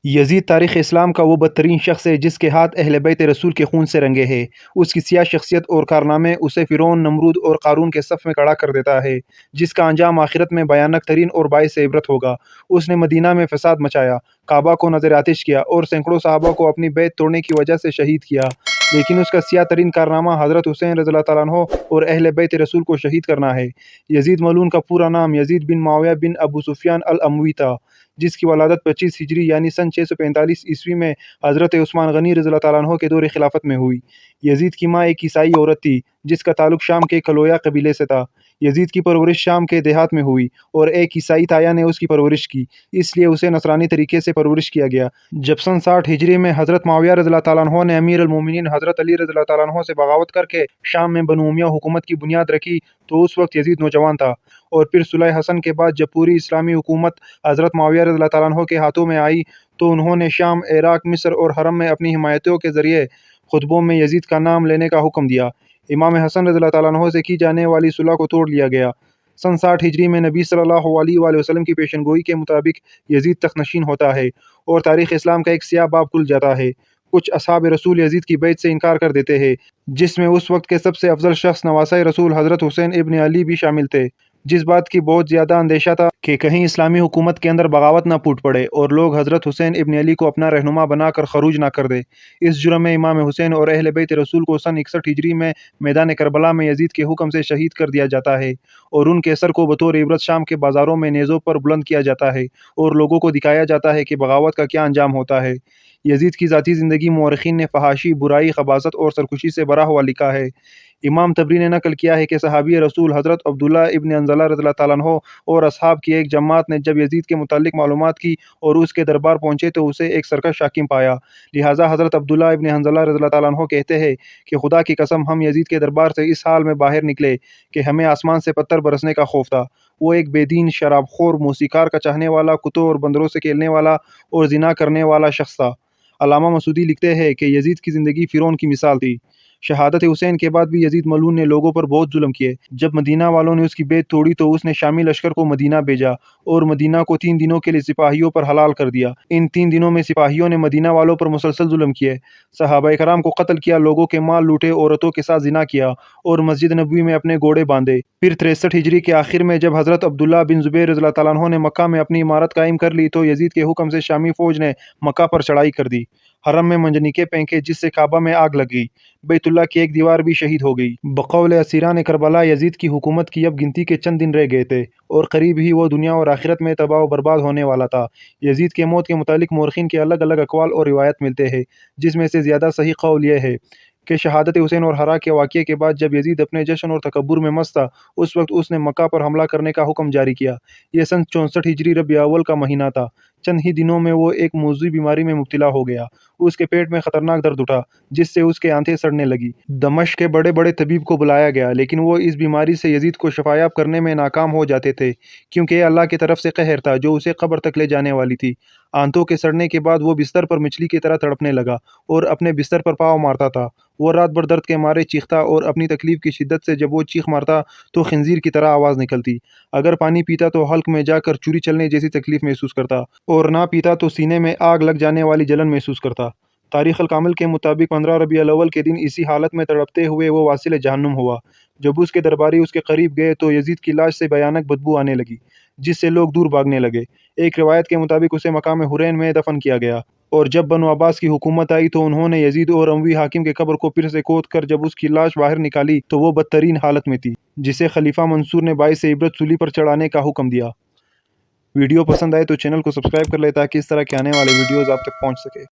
یزید تاریخ اسلام کا وہ بدترین شخص ہے جس کے ہاتھ اہل بیت رسول کے خون سے رنگے ہیں۔ اس کی سیاہ شخصیت اور کارنامے اسے فرعون، نمرود اور قارون کے صف میں کھڑا کر دیتا ہے، جس کا انجام آخرت میں بھیانک ترین اور باعث عبرت ہوگا۔ اس نے مدینہ میں فساد مچایا، کعبہ کو نذر آتش کیا اور سینکڑوں صحابہ کو اپنی بیعت توڑنے کی وجہ سے شہید کیا۔ لیکن اس کا سیاہ ترین کارنامہ حضرت حسین رضی اللہ تعالیٰ عنہ اور اہل بیت رسول کو شہید کرنا ہے۔ یزید ملعون کا پورا نام یزید بن معاویہ بن ابو سفیان الاموی تھا، جس کی ولادت 25 ہجری یعنی سن 645 عیسوی میں حضرت عثمان غنی رضی اللہ تعالیٰ عنہ کے دور خلافت میں ہوئی۔ یزید کی ماں ایک عیسائی عورت تھی جس کا تعلق شام کے کلویا قبیلے سے تھا۔ یزید کی پرورش شام کے دیہات میں ہوئی اور ایک عیسائی تایا نے اس کی پرورش کی، اس لیے اسے نصرانی طریقے سے پرورش کیا گیا۔ جب سن 60 ہجری میں حضرت معاویہ رضی اللہ تعالیٰ عنہ نے امیر المومنین حضرت علی رضی اللہ تعالیٰ عنہ سے بغاوت کر کے شام میں بنو امیہ حکومت کی بنیاد رکھی تو اس وقت یزید نوجوان تھا، اور پھر صلح حسن کے بعد جب پوری اسلامی حکومت حضرت معاویہ رضی اللہ تعالیٰ عنہ کے ہاتھوں میں آئی تو انہوں نے شام، عراق، مصر اور حرم میں اپنی حمایتیوں کے ذریعے خطبوں میں یزید کا نام لینے کا حکم دیا۔ امام حسن رضی اللہ تعالیٰ عنہ سے کی جانے والی صلح کو توڑ لیا گیا۔ سن 60 ہجری میں نبی صلی اللہ علیہ وآلہ وسلم کی پیشن گوئی کے مطابق یزید تخت نشین ہوتا ہے اور تاریخ اسلام کا ایک سیاہ باب کھل جاتا ہے۔ کچھ اصحاب رسول یزید کی بیعت سے انکار کر دیتے ہیں، جس میں اس وقت کے سب سے افضل شخص نواسۂ رسول حضرت حسین ابن علی بھی شامل تھے، جس بات کی بہت زیادہ اندیشہ تھا کہ کہیں اسلامی حکومت کے اندر بغاوت نہ پھوٹ پڑے اور لوگ حضرت حسین ابن علی کو اپنا رہنما بنا کر خروج نہ کر دے۔ اس جرم میں امام حسین اور اہل بیت رسول کو سن 61 ہجری میں میدان کربلا میں یزید کے حکم سے شہید کر دیا جاتا ہے، اور ان کے سر کو بطور عبرت شام کے بازاروں میں نیزوں پر بلند کیا جاتا ہے اور لوگوں کو دکھایا جاتا ہے کہ بغاوت کا کیا انجام ہوتا ہے۔ یزید کی ذاتی زندگی مورخین نے فحاشی، برائی، خباثت اور سرکشی سے بھرا ہوا لکھا ہے۔ امام طبری نے نقل کیا ہے کہ صحابی رسول حضرت عبداللہ ابن حنظلہ رضی اللہ تعالیٰ عنہ اور اصحاب کی ایک جماعت نے جب یزید کے متعلق معلومات کی اور اس کے دربار پہنچے تو اسے ایک سرکش حاکم پایا، لہٰذا حضرت عبداللہ ابن حنظلہ رضی اللہ تعالیٰ عنہ کہتے ہیں کہ خدا کی قسم ہم یزید کے دربار سے اس حال میں باہر نکلے کہ ہمیں آسمان سے پتھر برسنے کا خوف تھا۔ وہ ایک بے دین، شراب خور، موسیقار کا چاہنے والا، کتوں اور بندروں سے کھیلنے والا اور زنا کرنے والا شخص تھا۔ علامہ مسعودی لکھتے ہیں کہ یزید کی زندگی فرعون کی مثال تھی۔ شہادت حسین کے بعد بھی یزید ملعون نے لوگوں پر بہت ظلم کیے۔ جب مدینہ والوں نے اس کی بیعت توڑی تو اس نے شامی لشکر کو مدینہ بھیجا اور مدینہ کو 3 دنوں کے لیے سپاہیوں پر حلال کر دیا۔ ان 3 دنوں میں سپاہیوں نے مدینہ والوں پر مسلسل ظلم کیے، صحابہ کرام کو قتل کیا، لوگوں کے مال لوٹے، عورتوں کے ساتھ زنا کیا اور مسجد نبوی میں اپنے گھوڑے باندھے۔ پھر 63 ہجری کے آخر میں جب حضرت عبداللہ بن زبیر رضی اللہ تعالیٰ عنہ نے مکہ میں اپنی عمارت قائم کر لی تو یزید کے حکم سے شامی فوج نے مکہ پر چڑھائی کر دی، حرم میں منجنیقے پھینکے جس سے کعبہ میں آگ لگ گئی، بیت اللہ کی ایک دیوار بھی شہید ہو گئی۔ بقول اسیران کربلا یزید کی حکومت کی اب گنتی کے چند دن رہ گئے تھے اور قریب ہی وہ دنیا اور آخرت میں تباہ و برباد ہونے والا تھا۔ یزید کے موت کے متعلق مورخین کے الگ الگ اقوال اور روایت ملتے ہیں، جس میں سے زیادہ صحیح قول یہ ہے کہ شہادت حسین اور ہرا کے واقعے کے بعد جب یزید اپنے جشن اور تکبر میں مست تھا اس وقت اس نے مکہ پر حملہ کرنے کا حکم جاری کیا۔ یہ سن 64 ہجری ربیع اول کا مہینہ تھا۔ چند ہی دنوں میں وہ ایک موذی بیماری میں مبتلا ہو گیا۔ اس کے پیٹ میں خطرناک درد اٹھا جس سے اس کے آنتیں سڑنے لگی۔ دمشق کے بڑے بڑے طبیب کو بلایا گیا لیکن وہ اس بیماری سے یزید کو شفایاب کرنے میں ناکام ہو جاتے تھے، کیونکہ یہ اللہ کی طرف سے قہر تھا جو اسے قبر تک لے جانے والی تھی۔ آنتوں کے سڑنے کے بعد وہ بستر پر مچھلی کی طرح تڑپنے لگا اور اپنے بستر پر پاؤں مارتا تھا۔ وہ رات بھر درد کے مارے چیختا اور اپنی تکلیف کی شدت سے جب وہ چیخ مارتا تو خنزیر کی طرح آواز نکلتی۔ اگر پانی پیتا تو حلق میں جا کر چوری چلنے جیسی تکلیف محسوس کرتا اور نہ پیتا تو سینے میں آگ لگ جانے والی جلن محسوس کرتا۔ تاریخ الکامل کے مطابق 15 ربیع الاول کے دن اسی حالت میں تڑپتے ہوئے وہ واصل جہنم ہوا۔ جب اس کے درباری اس کے قریب گئے تو یزید کی لاش سے بھیانک بدبو آنے لگی جس سے لوگ دور بھاگنے لگے۔ ایک روایت کے مطابق اسے مقام حرین میں دفن کیا گیا، اور جب بنو عباس کی حکومت آئی تو انہوں نے یزید اور اموی حاکم کے قبر کو پھر سے کھود کر جب اس کی لاش باہر نکالی تو وہ بدترین حالت میں تھی، جسے خلیفہ منصور نے باعث عبرت سولی پر چڑھانے کا حکم دیا۔ ویڈیو پسند آئے تو چینل کو سبسکرائب کر لیں تاکہ اس طرح کے آنے والے ویڈیوز آپ تک پہنچ سکے۔